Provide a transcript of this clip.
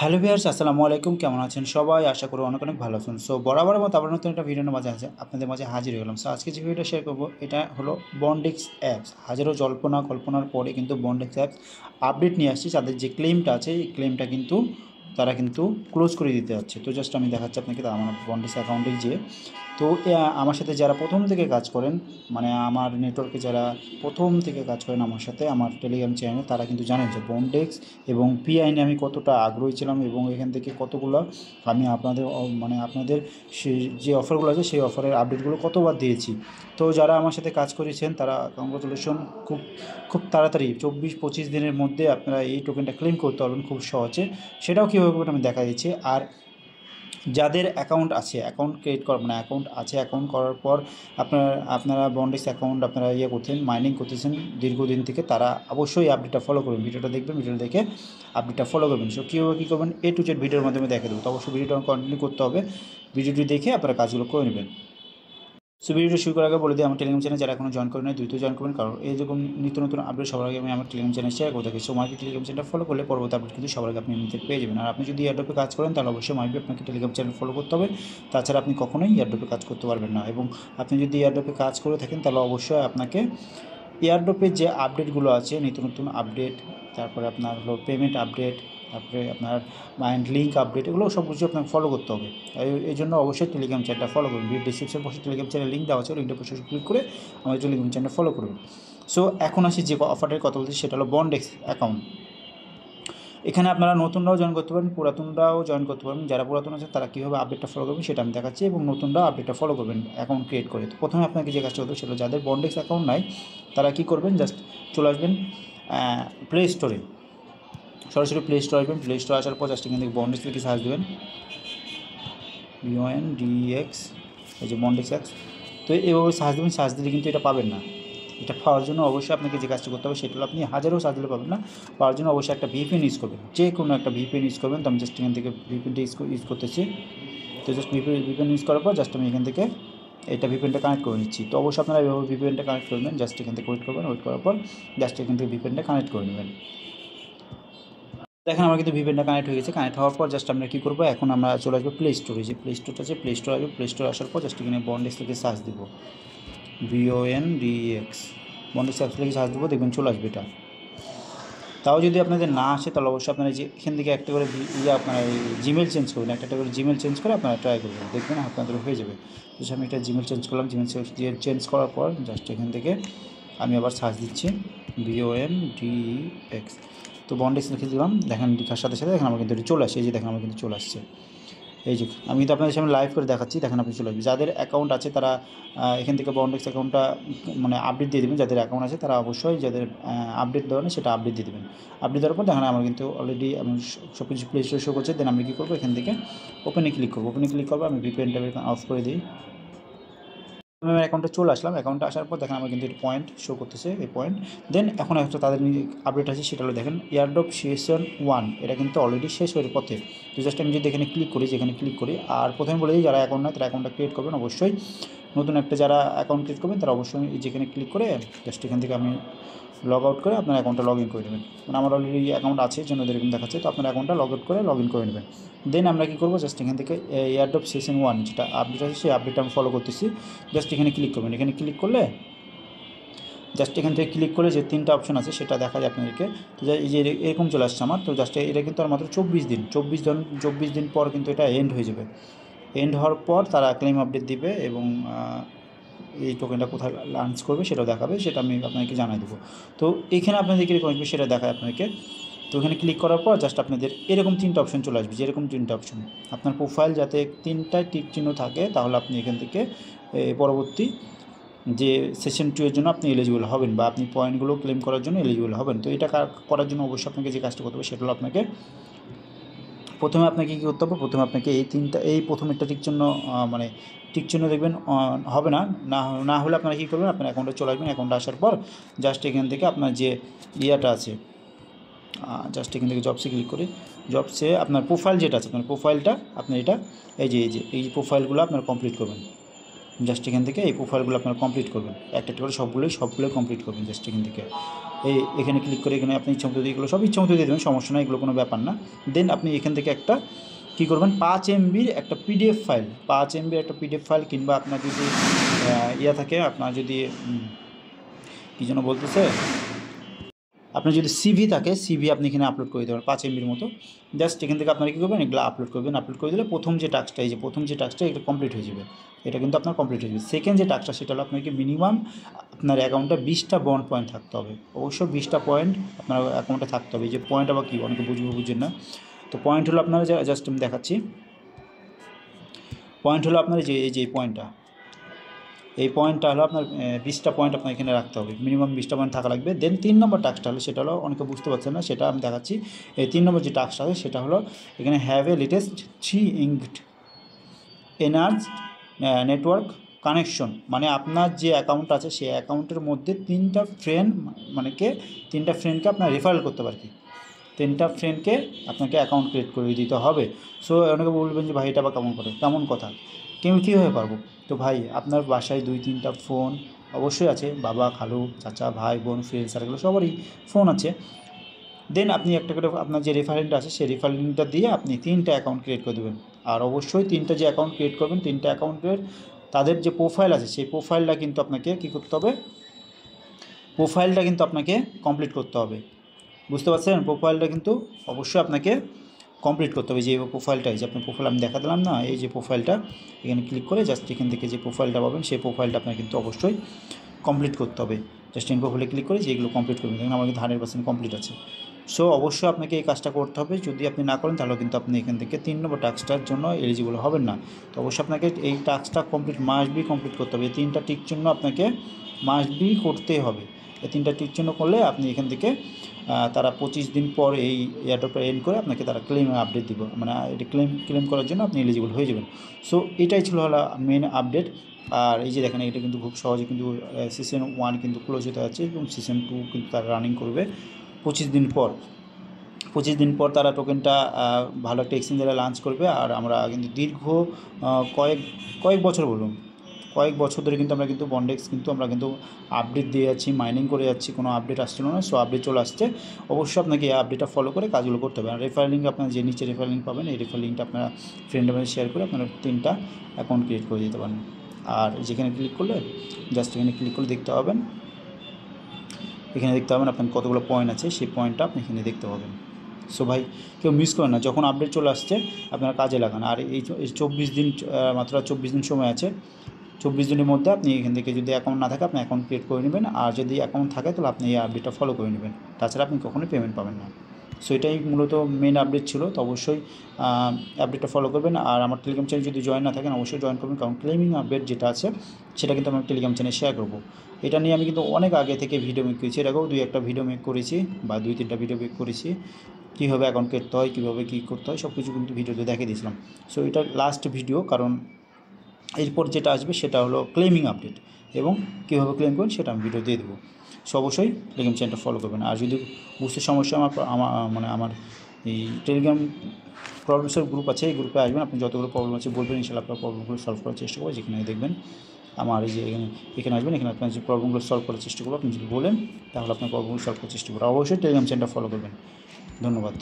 Hello viewers, আসসালামু আলাইকুম। কেমন আছেন সবাই? আশা করি অনেক অনেক ভালো আছেন। সো বরাবরের মতো আবার নতুন একটা ভিডিওর মাঝে আপনাদের মাঝে হাজির হয়ে গেলাম। সো আজকে যে ভিডিওটা শেয়ার করব এটা হলো বন্ডেক্স অ্যাপস। হাজারো জল্পনা কল্পনার পরে কিন্তু বন্ডেক্স অ্যাপস আপডেট নিয়ে আসছে। তাদের যে ক্লেমটা আছে এই ক্লেমটা কিন্তু তারা কিন্তু ক্লোজ করে দিতে যাচ্ছে। তো জাস্ট আমি দেখাচ্ছি আপনাকে আমার বন্ডেক্স অ্যাকাউন্টে যেয়ে। তো আমার সাথে যারা প্রথম থেকে কাজ করেন, মানে আমার নেটওয়ার্কে যারা প্রথম থেকে কাজ করেন আমার সাথে আমার টেলিগ্রাম চ্যানেলে, তারা কিন্তু জানেন যে বন্ডেক্স এবং পিআই নিয়ে আমি কতটা আগ্রহী ছিলাম এবং এখান থেকে কতগুলো আমি আপনাদের সেই যে অফারগুলো আছে সেই অফারের আপডেটগুলো কতবার দিয়েছি। তো যারা আমার সাথে কাজ করেছেন তারা কংগ্রাচুলেশন। খুব খুব তাড়াতাড়ি 24-25 দিনের মধ্যে আপনারা এই টোকেনটা ক্লেম করতে পারবেন খুব সহজে। সেটাও কীভাবে করবেন আমি দেখা দিচ্ছি। আর যাদের অ্যাকাউন্ট আছে, অ্যাকাউন্ট ক্রিয়েট করা মানে অ্যাকাউন্ট আছে, অ্যাকাউন্ট করার পর আপনারা বন্ডেক্স অ্যাকাউন্ট আপনারা করছেন, মাইনিং করতেছেন দীর্ঘদিন থেকে, তারা অবশ্যই আপডেটটা ফলো করবেন। ভিডিওটা দেখবেন, ভিডিওটা দেখে আপডেটটা ফলো করবেন। সো কীভাবে কী করবেন A to Z ভিডিওর মাধ্যমে দেখে দেবো। তো অবশ্যই ভিডিওটা কন্টিনিউ করতে হবে। ভিডিওটি দেখে আপনারা কাজগুলো করে নেবেন। সো ভিডিওটা শুরু করার আগে বলে দিই, আমার টেলিগ্রাম চ্যানেল যারা এখনো জয়েন করে নেয় দ্রুত জয়েন করবেন, কারণ এইরকম নিত্য নতুন আপডেট সবার আগে আমি আমার টেলিগ্রাম চ্যানেল শেয়ার করে থাকি। সো মাইপি টেলিগ্রাম চ্যানেলটা ফলো করলে পরবর্তী আপডেট কিন্তু সবার আগে আপনি এমনিতে পেয়ে যাবেন। আর আপনি যদি এয়ারড্রপে কাজ করেন তাহলে অবশ্যই মাইপি আপনাকে টেলিগ্রাম চ্যানেল ফলো করতে হবে, তাছাড়া আপনি কখনোই এয়ারড্রপে কাজ করতে পারবেন না। এবং আপনি যদি এয়ারড্রপে কাজ করে থাকেন তাহলে অবশ্যই আপনাকে এয়ারড্রপের যে আপডেটগুলো আছে, নিত্য নতুন আপডেট, তারপরে আপনার হলো পেমেন্ট আপডেট, তারপরে আপনার মাইন্ড লিঙ্ক আপডেট, এগুলো সব কিছু আপনাকে ফলো করতে হবে। এই জন্য অবশ্যই টেলিগ্রাম চ্যানেলটা ফলো করুন। ভিডিও ডিসক্রিপশন বক্সে টেলিগ্রাম চ্যানেল লিঙ্ক দেওয়া আছে, লিঙ্কটা অবশ্যই ক্লিক করে আমাদের টেলিগ্রাম চ্যানেল ফলো করবেন। সো এখন আসি যে অফারটার কথা বলছি, সেটা হলো বন্ডেক্স অ্যাকাউন্ট। এখানে আপনারা নতুনরাও জয়েন করতে পারেন, পুরাতনরাও জয়েন করতে পারেন। যারা পুরাতন আছেন তারা কীভাবে আপডেটটা ফলো করবেন সেটা আমি দেখাচ্ছি, এবং নতুনরাও আপডেটটা ফলো করবেন অ্যাকাউন্ট ক্রিয়েট করে। তো প্রথমে আপনাকে যে কাজটা হতো সেটা, যাদের বন্ডেক্স অ্যাকাউন্ট নাই তারা কী করবেন, জাস্ট চলে আসবেন প্লে স্টোরে, সরাসরি প্লে স্টোর আসবেন। প্লে স্টোর আসার পর জাস্ট এখান থেকে বন্ডেক্স লিখে সার্চ দেবেন, BONDEX, এই যে বন্ডেক্স অ্যাপস। তো এইভাবে সার্চ দেবেন, সার্চ দিলে কিন্তু এটা পাবেন না। এটা পাওয়ার জন্য অবশ্যই আপনাকে যে কাজটা করতে হবে সেটা হলো, আপনি হাজারও সার্চ দিলে পাবেন না। পাওয়ার জন্য অবশ্যই একটা VPN ইউজ করবেন, যে কোনো একটা VPN ইউজ করবেন। তো আমি জাস্ট এখান থেকে VPNটা ইউজ করতেছি। তো জাস্ট VPN ইউজ করার পর জাস্ট আমি এখান থেকে এটা VPNটা কানেক্ট করে নিচ্ছি। তো অবশ্যই আপনারা এভাবে VPNটা কানেক্ট করবেন। জাস্ট এখান থেকে ওয়েট করবেন, ওয়েট করার পর জাস্ট এখান থেকে VPNটা কানেক্ট করে নেবেন। দেখেন আমার কিন্তু VPNটা কানেক্ট হয়ে গেছে। কানেক্ট হওয়ার পর জাস্ট আমরা কী করবো, এখন আমরা চলে আসবো প্লে স্টোরে। যে প্লে স্টোরটা আছে, প্লে স্টোর আসবে। প্লে স্টোর আসার পর জাস্ট এখানে বন্ডেক্স লিখে সার্চ দেবো, BONDEX, বন্ডেক্স অ্যাপস লিখে সার্চ দেবো, দেখবেন চলে আসবে এটা। তাও যদি আপনাদের না আসে তাহলে অবশ্যই আপনারা যে এখান থেকে একটা করে আপনারা জিমেল চেঞ্জ করবেন, একটা করে জিমেল চেঞ্জ করে আপনারা ট্রাই করবেন, দেখবেন আপনাদের হয়ে যাবে। জাস্ট আমি একটা জিমেল চেঞ্জ করলাম। জিমেল চেঞ্জ করার পর জাস্ট এখান থেকে আমি আবার সার্চ দিচ্ছি BONDEX। তো বন্ডেক্স লিখে দিলাম। দেখেন লেখার সাথে সাথে দেখেন আমার কিন্তু চলে আসছে। এই যে দেখেন আমার কিন্তু চলে আসছে। এই যে আমি কিন্তু আপনাদের সামনে লাইভ করে দেখাচ্ছি, দেখেন আপনি চলে আসবে। যাদের অ্যাকাউন্ট আছে তারা এখান থেকে বন্ডেক্স অ্যাকাউন্টটা মানে আপডেট দিয়ে দেবেন। যাদের অ্যাকাউন্ট আছে তারা অবশ্যই, যাদের আপডেট দেওয়া নেই সেটা আপডেট দিয়ে দেবেন। আপডেট দেওয়ার পর দেখেন আমার কিন্তু অলরেডি আমি সব কিছু প্লে স্টোরে শো করছে। দেন আমি কী করবো, এখান থেকে ওপেনে ক্লিক করবো। ওপেনে ক্লিক করবো, আমি VPNটা অফ করে দিই। আমি আমার অ্যাকাউন্টে চলে আসলাম। অ্যাকাউন্টে আসার পর দেখেন আমার কিন্তু একটা পয়েন্ট শো করতেছে, এই পয়েন্ট। দেন এখন একটা তাদের আপডেট আছে, সেটা হলো দেখেন এয়ারড্রপ সিজন 1, এটা কিন্তু অলরেডি শেষ হয়ে পথে। তো জাস্ট আমি যদি এখানে ক্লিক করি, যেখানে ক্লিক করি, আর প্রথমে বলে দিই যারা অ্যাকাউন্ট নয় তারা অ্যাকাউন্টটা ক্রিয়েট করবেন অবশ্যই। নতুন একটা যারা অ্যাকাউন্ট ক্রিয়েট করবেন তারা অবশ্যই যেখানে ক্লিক করে জাস্ট এখান থেকে আমি লগ আউট করে আপনার অ্যাকাউন্টটা লগ ইন করে নেবেন। মানে আমার অলরেডি অ্যাকাউন্ট আছে জন্য এরকম দেখাচ্ছে। তো আপনার অ্যাকাউন্টটা লগ আউট করে লগ ইন করে নেবেন। দেন আমরা কী করবো, জাস্ট এখান থেকে এয়ারড্রপ সিজন 1 যেটা আপডেট আছে সেই আপডেটটা আমি ফলো করতেছি। জাস্ট এখানে ক্লিক করবেন। এখানে ক্লিক করলে জাস্ট এখান থেকে ক্লিক করে যে 3টা অপশন আছে সেটা দেখা যায় আপনাদেরকে। তো এই যে এরকম চলে আসছে আমার। তো জাস্ট এটা কিন্তু আর মাত্র 24 দিন পর কিন্তু এটা এন্ড হয়ে যাবে। এন্ড হওয়ার পর তারা ক্লেম আপডেট দিবে এবং এই টোকেনটা কোথায় লঞ্চ করবে সেটাও দেখাবে, সেটা আমি আপনাদেরকে জানাই দেবো। তো এখানে আপনাদের কীরকম আসবে সেটা দেখায় আপনাদেরকে। তো এখানে ক্লিক করার পর জাস্ট আপনাদের এরকম 3টা অপশন চলে আসবে। যেরকম 3টা অপশন, আপনার প্রোফাইল যাতে 3টায় টিক চিহ্ন থাকে তাহলে আপনি এখান থেকে পরবর্তী যে সেশন 2 এর জন্য আপনি এলিজিবল হবেন, বা আপনি পয়েন্টগুলো ক্লেম করার জন্য এলিজিবল হবেন। তো এটা করার জন্য অবশ্যই আপনাকে যে কাজটা করতে হবে সেটা হলো, আপনাকে প্রথমে আপনাকে কী করতে হবে, প্রথমে আপনাকে এই প্রথমেরটা টিক চিহ্ন মানে টিক চিহ্ন দেখবেন হবে না, না হলে আপনারা কী করবেন, আপনার অ্যাকাউন্টে চলে আসবেন। অ্যাকাউন্টে আসার পর জাস্ট এখান থেকে আপনার যে ইয়েটা আছে, জাস্ট এখান থেকে জবসে ক্লিক করি। জবসে আপনার প্রোফাইল যেটা আছে, আপনার প্রোফাইলটা আপনার এই যে প্রোফাইলগুলো আপনার কমপ্লিট করবেন। জাস্ট এখান থেকে এই প্রোফাইলগুলো আপনারা কমপ্লিট করবেন, একটা করে সবগুলোই কমপ্লিট করবেন। জাস্ট এখান থেকে এখানে ক্লিক করে এখানে আপনি ইচ্ছা মতো এগুলো সব ইচ্ছা মতো দিয়ে দেবেন, সমস্যা নয়, এগুলো কোনো ব্যাপার না। দেন আপনি এখান থেকে একটা কী করবেন, 5 MBর একটা পিডিএফ ফাইল, 5 MBর একটা পিডিএফ ফাইল, কিংবা আপনার যদি ইয়া থাকে, আপনার যদি কী যেন বলতেছে, আপনার যদি সিভি থাকে, সিভি আপনি এখানে আপলোড করে দেবেন 5 MBর মতো। জাস্ট এখান থেকে আপনারা কী করবেন, এগুলো আপলোড করবেন। আপলোড করে দিলে প্রথম যে টাস্কটা এটা কমপ্লিট হয়ে যাবে, এটা কিন্তু আপনার কমপ্লিট হয়ে যাবে। সেকেন্ড যে টাস্কটা সেটা হলো আপনাকে মিনিমাম আপনার অ্যাকাউন্টে 20টা বন্ড পয়েন্ট থাকতে হবে, অবশ্যই 20টা পয়েন্ট আপনার অ্যাকাউন্টে থাকতে হবে। এই যে পয়েন্ট আবার কী, অনেকে বুঝবেন না। তো পয়েন্ট হলো আপনারা জাস্ট আমি দেখাচ্ছি, পয়েন্ট হলো আপনার এই যে পয়েন্টটা, এই পয়েন্টটা হলো আপনার 20টা পয়েন্ট আপনার এখানে রাখতে হবে, মিনিমাম 20টা পয়েন্ট থাকা লাগবে। দেন 3 নম্বর টাস্কটা হলো, সেটা হলো অনেকে বুঝতে পারছেন না, সেটা আমি দেখাচ্ছি। এই 3 নম্বর যে টাস্কটা হবে সেটা হলো এখানে হ্যাভ এ লেটেস্ট 3 ইঙ্কড এনার্জ নেটওয়ার্ক কানেকশন, মানে আপনার যে অ্যাকাউন্ট আছে সেই অ্যাকাউন্টের মধ্যে 3টা ফ্রেন্ডকে আপনার রেফারেল করতে পারে, কি 3টা ফ্রেন্ডকে আপনাকে অ্যাকাউন্ট ক্রিয়েট করে দিতে হবে। সো অনেকে বলবেন যে ভাই এটা আবার কেমন কথা, কীভাবে পারবো? তো ভাই আপনার বাসায় 2-3টা ফোন অবশ্যই আছে, বাবা, খালু, চাচা, ভাই, বোন, ফ্রেন্ড সার্কেল সবারই ফোন আছে। দেন আপনি একটা করে আপনার যে রেফারেন্সটা আছে সেই রেফারেন্সটা দিয়ে আপনি 3টা অ্যাকাউন্ট ক্রিয়েট করে দেবেন। আর অবশ্যই 3টা যে অ্যাকাউন্ট ক্রিয়েট করবেন, 3টা অ্যাকাউন্টের তাদের যে প্রোফাইল আছে সেই প্রোফাইলটা কিন্তু আপনাকে কী করতে হবে, প্রোফাইলটা কিন্তু আপনাকে কমপ্লিট করতে হবে। বুঝতে পারছেন? প্রোফাইলটা কিন্তু অবশ্যই আপনাকে কমপ্লিট করতে হবে। যে প্রোফাইলটা, এই যে আপনার প্রোফাইল আমি দেখা দিলাম না, এই যে প্রোফাইলটা, এখানে ক্লিক করে জাস্ট এখান থেকে যে প্রোফাইলটা পাবেন সেই প্রোফাইলটা আপনার কিন্তু অবশ্যই কমপ্লিট করতে হবে। জাস্ট ইন প্রোফাইলে ক্লিক করে যে এগুলো কমপ্লিট করবেন, দেখুন আমার কিন্তু 100% কমপ্লিট আছে। সো অবশ্যই আপনাকে এই কাজটা করতে হবে, যদি আপনি না করেন তাহলে কিন্তু আপনি এখান থেকে 3 নম্বর টাস্কটার জন্য এলিজিবল হবেন না। তো অবশ্যই আপনাকে এই টাস্কটা মাস্ট বি কমপ্লিট করতে হবে। এই 3টা টিক জন্য আপনাকে মাস্ট বি করতেই হবে। এই 3টা টিক জন্য করলে আপনি এখান থেকে তারা 25 দিন পর এই এয়ারড্রপটা এন্ড করে আপনাকে তারা ক্লেম আপডেট দিব, মানে এটা ক্লেম করার জন্য আপনি এলিজিবল হয়ে যাবেন। সো এটাই ছিল হলো মেন আপডেট। আর এই যে দেখেন, এটা কিন্তু খুব সহজে কিন্তু সিজন 1 কিন্তু ক্লোজ হতে যাচ্ছে এবং সিজন 2 কিন্তু তারা রানিং করবে 25 দিন পর। 25 দিন পর তারা টোকেনটা ভালো একটা এক্সচেঞ্জারে লঞ্চ করবে। আর আমরা কিন্তু দীর্ঘ কয়েক বছর ধরে কিন্তু আমরা কিন্তু বন্ডেক্স কিন্তু আমরা কিন্তু আপডেট দিয়ে যাচ্ছি, মাইনিং করে যাচ্ছি, কোনো আপডেট আসছিল না। সো আপডেট চলে আসছে, অবশ্যই আপনাকে এই আপডেটটা ফলো করে কাজগুলো করতে হবে। আর রেফার লিঙ্ক আপনার যে নিচে রেফার লিঙ্ক পাবেন, এই রেফার লিঙ্কটা আপনারা ফ্রেন্ডের মধ্যে শেয়ার করে আপনারা 3টা অ্যাকাউন্ট ক্রিয়েট করে দিতে পারেন। আর যেখানে ক্লিক করলে জাস্ট এখানে ক্লিক করে দেখতে পাবেন, এখানে দেখতে পাবেন আপনার কতগুলো পয়েন্ট আছে, সেই পয়েন্টটা আপনি এখানে দেখতে পাবেন। সো ভাই কেউ মিস করেন না, যখন আপডেট চলে আসছে আপনারা কাজে লাগান। আর এই 24 দিন, মাত্র 24 দিন সময় আছে। 24 দিনের মধ্যে আপনি এখান থেকে যদি অ্যাকাউন্ট না থাকে আপনি অ্যাকাউন্ট ক্রিয়েট করে নেবেন, আর যদি অ্যাকাউন্ট থাকে তাহলে আপনি এই আপডেটটা ফলো করে নেবেন, তাছাড়া আপনি কখনোই পেমেন্ট পাবেন না। সো এটাই মূলত মেন আপডেট ছিল। তো অবশ্যই আপডেটটা ফলো করবেন। আর আমার টেলিগ্রাম চ্যানেল যদি জয়েন না থাকেন অবশ্যই জয়েন করবেন, কারণ ক্লেমিং আপডেট যেটা আছে সেটা কিন্তু আমি টেলিগ্রাম চ্যানেলে শেয়ার করবো। এটা নিয়ে আমি কিন্তু অনেক আগে থেকে ভিডিও মেক করেছি, এর আগেও 2-1টা ভিডিও মেক করেছি বা 2-3টা ভিডিও মেক করেছি, কীভাবে অ্যাকাউন্ট করতে হয়, কীভাবে কী করতে হয় সব কিছু কিন্তু ভিডিওতে দেখিয়ে দিয়েছিলাম। সো এটা লাস্ট ভিডিও, কারণ এরপর যেটা আসবে সেটা হলো ক্লেমিং আপডেট, এবং কীভাবে ক্লেম করবেন সেটা আমি ভিডিও দিয়ে দেবো। সো অবশ্যই টেলিগ্রাম চ্যানেলটা ফলো করবেন। আর যদি বুঝতে সমস্যা আমার এই টেলিগ্রাম প্রবলেম সলভ গ্রুপ আছে, এই গ্রুপে আসবেন, আপনি যতগুলো প্রবলেম আছে বলবেন, ইনশাআল্লাহ আপনার প্রবলেমগুলো সলভ করার চেষ্টা করবো। যেখানে দেখবেন আমার এই যে এখানে আসবেন, এখানে আপনার যে প্রবলেমগুলো সলভ করার চেষ্টা করবো, আপনি যদি বলেন তাহলে আপনার প্রবলেমগুলো সলভ করার চেষ্টা করবো। অবশ্যই টেলিগ্রাম চ্যানেলটা ফলো করবেন। ধন্যবাদ।